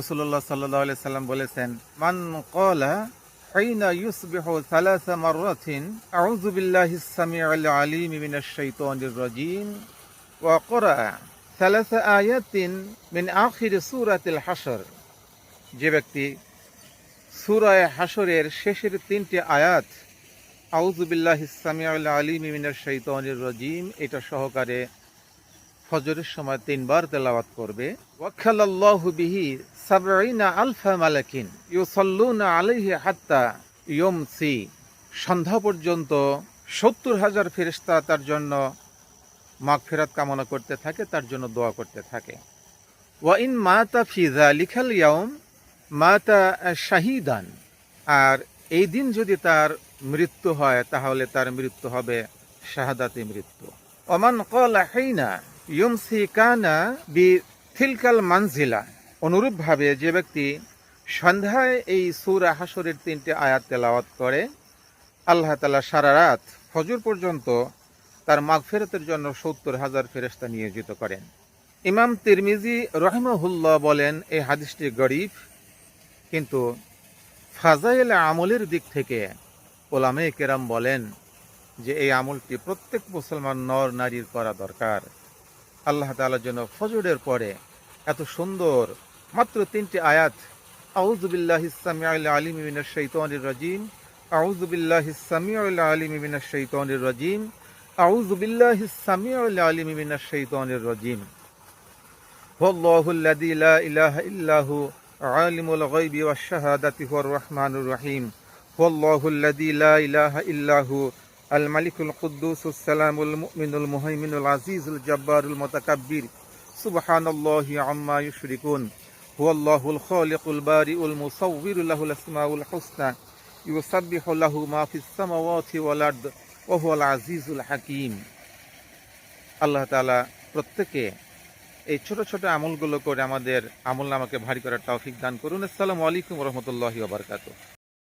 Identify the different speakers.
Speaker 1: রাসূলুল্লাহ সাল্লাল্লাহু আলাইহি সাল্লাম বলেছেন, মান ক্বালা হিনা ইউসবিহু সালাসা মাররাতিন আউযু বিল্লাহিস সামিউল আলিম মিনাশ শাইতানির রাজীম ওয়া ক্বারা সালাসা আয়াতিন মিন আখির সূরাতিল হাশর। যে ব্যক্তি সূরা হাশরের শেষের ৩টি আয়াত আউযু বিল্লাহিস সামিউল আলিম মিনাশ শাইতানির রাজীম এটা সহকারে ফজরের সময় ৩ বার তেলাওয়াত করবে, ওয়াক্কালাল্লাহু বিহি সাবঈনা আলফা মালাকিন ইউসাল্লুনা আলাইহি হাত্তা ইউমসি। সন্ধ্যা পর্যন্ত ৭০,০০০ ফেরেশতা তার জন্য মাগফিরাত কামনা করতে থাকে, তার জন্য দোয়া করতে থাকে। ওয়া ইন মাতা ফি যালিকাল ইয়াউম মাতা শাহীদান। আর এই দিন যদি তার মৃত্যু হয় তাহলে তার মৃত্যু হবে শাহাদাতি মৃত্যু। ওমান ক্বালা হিনা ইউমসি কানা বিতিলকাল মানজিলা। অনুরূপভাবে যে ব্যক্তি সন্ধ্যায় এই সূরা হাশরের ৩টি আয়াত তেলাওয়াত করে, আল্লাহ তাআলা সারা রাত ফজর পর্যন্ত তার মাগফিরাতের জন্য ৭০,০০০ ফেরেশতা নিয়োজিত করেন। ইমাম তিরমিজি রাহিমাহুল্লাহ বলেন এই হাদিসটি গরীব, কিন্তু ফাজাইল আমলের দিক থেকে ওলামায়ে কেরাম বলেন যে এই আমলটি প্রত্যেক মুসলমান নর নারীর করা দরকার। আল্লাহ তাআলার জন্য ফজরের পরে এত সুন্দর মাত্র ৩টি আয়াত, আউযু বিল্লাহিস সামিউল আলিম মিনাশ শাইতানির রাজীম, আউযু বিল্লাহিস সামিউল আলিম মিনাশ শাইতানির রাজীম, আউযু বিল্লাহিস সামিউল আলিম মিনাশ শাইতানির রাজীম, ওয়াল্লাহুল্লাযী লা ইলাহা ইল্লাহু আলিমুল গায়বি ওয়াশ শাহাদাতি হুয়ার রহমানুর রহিম, ওয়াল্লাহুল্লাযী লা ইলাহা ইল্লাহু আল মালিকুল কুদ্দুসুস সালামুল মুমিনুল মুহাইমিনুল আজিজুল জাব্বারুল মুতাকাব্বির, সুবহানাল্লাহি আম্মা ইউশরিকুন, হুয়াল্লাহুল খালিকুল বারিউল মুসাউবিরু লাহুল আসমাউল হুসনা, ইউসাব্বিহু লাহু মা ফিস সামাওয়াতি ওয়াল আরদ ওয়া হুয়াল আজিজুল হাকীম। আল্লাহ তাআলা প্রত্যেকে এই ছোট ছোট আমলগুলো করে আমাদের আমলনামাকে ভারী করার তৌফিক দান করুন। আসসালামু আলাইকুম ওয়া রাহমাতুল্লাহি ওয়া বারাকাতুহু।